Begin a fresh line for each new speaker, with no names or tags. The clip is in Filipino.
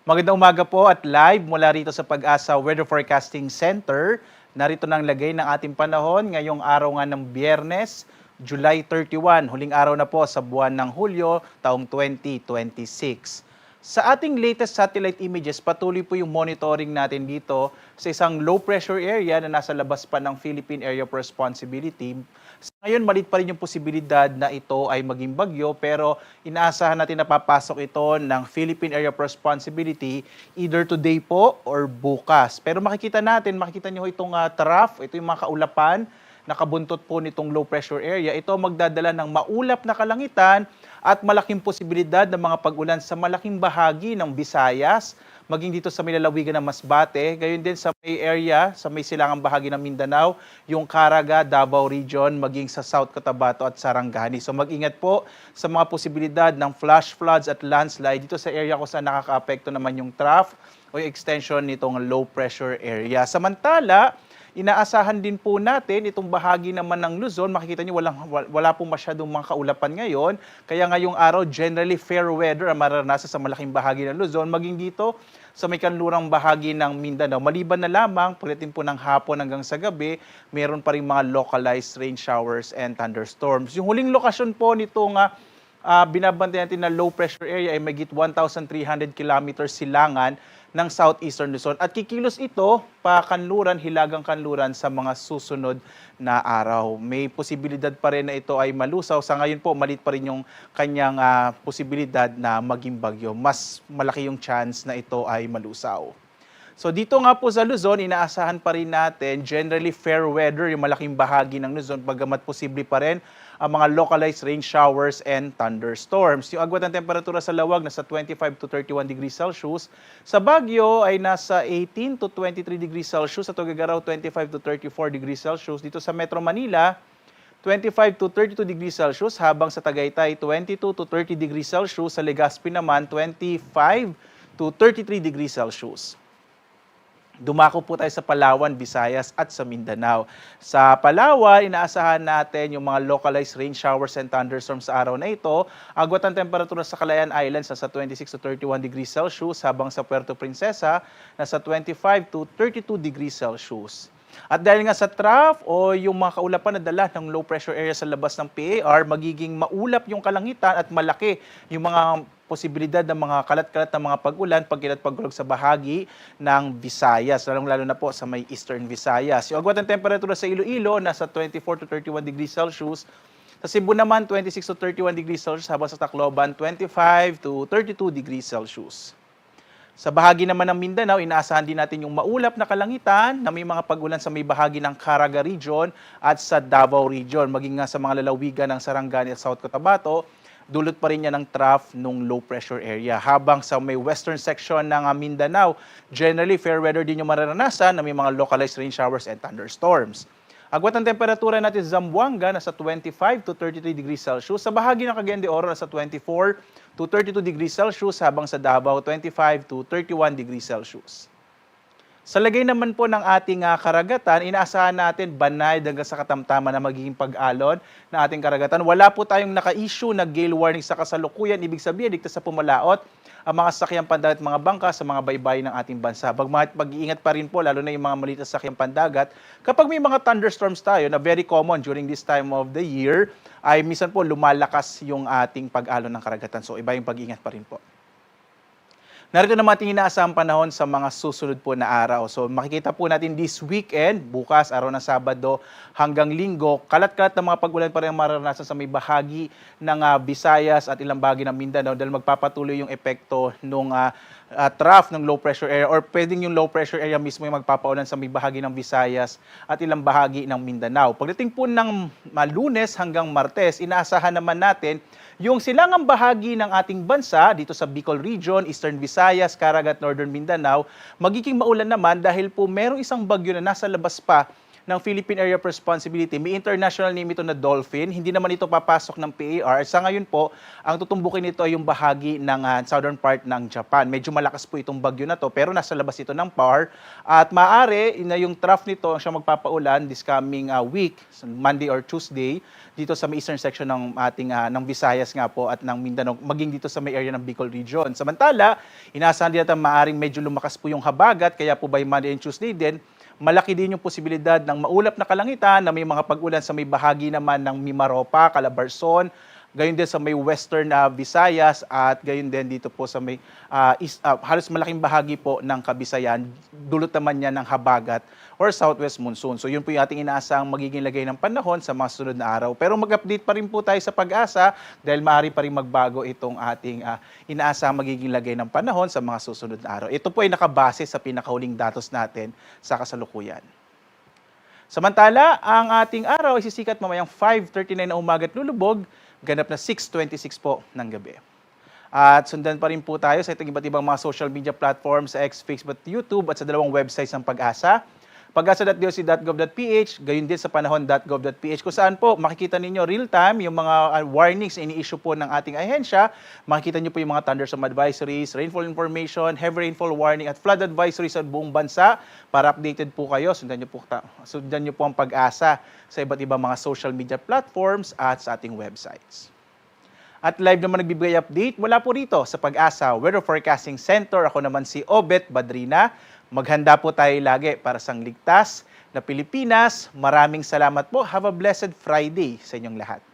Magandang umaga po at live mula rito sa Pag-asa Weather Forecasting Center. Narito na ang lagay ng ating panahon ngayong araw nga ng Biyernes, July 31, huling araw na po sa buwan ng Hulyo, taong 2026. Sa ating latest satellite images, patuloy po yung monitoring natin dito sa isang low pressure area na nasa labas pa ng Philippine Area of Responsibility. Sa ngayon, maliit pa rin yung posibilidad na ito ay maging bagyo, pero inaasahan natin na papasok ito ng Philippine Area of Responsibility either today po or bukas. Pero makikita nyo itong trough, ito yung mga kaulapan, nakabuntot po nitong low pressure area. Ito magdadala ng maulap na kalangitan at malaking posibilidad ng mga pag-ulan sa malaking bahagi ng Visayas, maging dito sa may lalawigan ng Masbate, gayon din sa may area, sa may silangang bahagi ng Mindanao, yung Caraga, Davao Region, maging sa South Cotabato at Sarangani. So mag-ingat po sa mga posibilidad ng flash floods at landslide dito sa area kung saan nakaka-apekto naman yung trough o yung extension nitong low pressure area. Samantala, inaasahan din po natin itong bahagi naman ng Luzon. Makikita niyo wala pong masyadong mga kaulapan ngayon. Kaya ngayong araw, generally fair weather ang mararanasan sa malaking bahagi ng Luzon. Maging dito sa may kanlurang bahagi ng Mindanao. Maliban na lamang, pagdating po ng hapon hanggang sa gabi, meron pa rin mga localized rain showers and thunderstorms. Yung huling lokasyon po nitong binabantayan natin na low pressure area ay magit 1,300 kilometers silangan ng southeastern Luzon. At kikilos ito pa kanluran, hilagang kanluran sa mga susunod na araw. May posibilidad pa rin na ito ay malusaw. Sa ngayon po, maliit pa rin yung kanyang posibilidad na maging bagyo. Mas malaki yung chance na ito ay malusaw. So dito nga po sa Luzon, inaasahan pa rin natin generally fair weather, yung malaking bahagi ng Luzon, bagamat posible pa rin ang mga localized rain showers and thunderstorms. Yung agwat ng temperatura sa Lawag nasa 25 to 31 degrees Celsius. Sa Baguio ay nasa 18 to 23 degrees Celsius. Sa Tuguegarao, 25 to 34 degrees Celsius. Dito sa Metro Manila, 25 to 32 degrees Celsius. Habang sa Tagaytay, 22 to 30 degrees Celsius. Sa Legazpi naman, 25 to 33 degrees Celsius. Dumako po tayo sa Palawan, Visayas at sa Mindanao. Sa Palawan, inaasahan natin yung mga localized rain showers and thunderstorms sa araw na ito. Agwat ang temperatura sa Calayan Islands nasa 26 to 31 degrees Celsius, habang sa Puerto Princesa nasa 25 to 32 degrees Celsius. At dahil nga sa trough o yung mga kaulapan na dala ng low pressure area sa labas ng PAR, magiging maulap yung kalangitan at malaki yung mga posibilidad ng mga kalat-kalat na mga pag-ulan, pagkilat-pagulog sa bahagi ng Visayas, lalong-lalo na po sa may Eastern Visayas. Yung agwat ng temperatura sa Iloilo, nasa 24 to 31 degrees Celsius. Sa Cebu naman, 26 to 31 degrees Celsius, habang sa Tacloban, 25 to 32 degrees Celsius. Sa bahagi naman ng Mindanao, inaasahan din natin yung maulap na kalangitan na may mga pag-ulan sa may bahagi ng Caraga Region at sa Davao Region, maging nga sa mga lalawigan ng Sarangani at South Cotabato. Dulot pa rin yan ng trough nung low pressure area. Habang sa may western section ng Mindanao, generally fair weather din yung mararanasan na may mga localized rain showers and thunderstorms. Agwat ang temperatura natin sa Zamboanga nasa 25 to 33 degrees Celsius. Sa bahagi ng Cagayan de Oro nasa 24 to 32 degrees Celsius, habang sa Davao 25 to 31 degrees Celsius. Sa lagay naman po ng ating karagatan, inaasahan natin banay hanggang sa katamtaman na magiging pag-alon ng ating karagatan. Wala po tayong naka-issue na gale warning sa kasalukuyan. Ibig sabihin, ligtas sa pumalaot ang mga sasakyang pandagat at mga bangka sa mga baybay ng ating bansa. Pag-iingat pa rin po, lalo na yung mga maliit na sasakyang pandagat. Kapag may mga thunderstorms tayo na very common during this time of the year, ay minsan po lumalakas yung ating pag-alon ng karagatan. So iba yung pag-iingat pa rin po. Narito naman ating inaasahang panahon sa mga susunod po na araw. So makikita po natin this weekend, bukas, araw ng Sabado hanggang Linggo, kalat-kalat na mga pag-ulan pa rin mararanasan sa may bahagi ng Visayas at ilang bahagi ng Mindanao dahil magpapatuloy yung epekto ng trough ng low pressure area, or pwedeng yung low pressure area mismo yung magpapaulan sa may bahagi ng Visayas at ilang bahagi ng Mindanao. Pagdating po ng Lunes hanggang Martes, inaasahan naman natin yung silangang bahagi ng ating bansa dito sa Bicol Region, Eastern Visayas, Caraga at Northern Mindanao, magiging maulan naman dahil po merong isang bagyo na nasa labas pa ng Philippine Area of Responsibility. May international name ito na Dolphin. Hindi naman ito papasok ng PAR. Sa ngayon po, ang tutumbukin nito ay yung bahagi ng southern part ng Japan. Medyo malakas po itong bagyo na to, pero nasa labas ito ng PAR. At maaari na yung trough nito siya magpapaulan this coming week, Monday or Tuesday, dito sa may eastern section ng ating ng Visayas nga po at ng Mindanao, maging dito sa may area ng Bicol region. Samantala, inaasahan din natin maaring medyo lumakas po yung habagat, kaya po by Monday and Tuesday din, malaki din yung posibilidad ng maulap na kalangitan na may mga pag-ulan sa may bahagi naman ng Mimaropa, Calabarzon, gayon din sa may western Visayas at gayon din dito po sa may halos malaking bahagi po ng Kabisayan, dulot naman niya ng habagat or southwest monsoon. So yun po yung ating inaasang magiging lagay ng panahon sa mga sunod na araw. Pero mag-update pa rin po tayo sa pag-asa dahil maaari pa rin magbago itong ating inaasang magiging lagay ng panahon sa mga susunod na araw. Ito po ay nakabase sa pinakahuling datos natin sa kasalukuyan. Samantala, ang ating araw ay sisikat mamayang 5:39 na umaga at lulubog, ganap na 6:26 po ng gabi. At sundan pa rin po tayo sa itong iba't ibang mga social media platforms sa X, Facebook, YouTube at sa dalawang websites ng Pag-asa. pag-asa.doc.gov.ph, gayon din sa panahon.gov.ph kung saan po makikita ninyo real-time yung mga warnings na ini-issue po ng ating ahensya. Makikita nyo po yung mga thunderstorm advisories, rainfall information, heavy rainfall warning at flood advisories sa buong bansa para updated po kayo. Sundan nyo po ang Pag-asa sa iba't ibang mga social media platforms at sa ating websites. At live naman nagbibigay update mula po rito sa Pag-asa Weather Forecasting Center. Ako naman si Obet Badrina. Maghanda po tayo lagi para sa ligtas na Pilipinas. Maraming salamat po. Have a blessed Friday sa inyong lahat.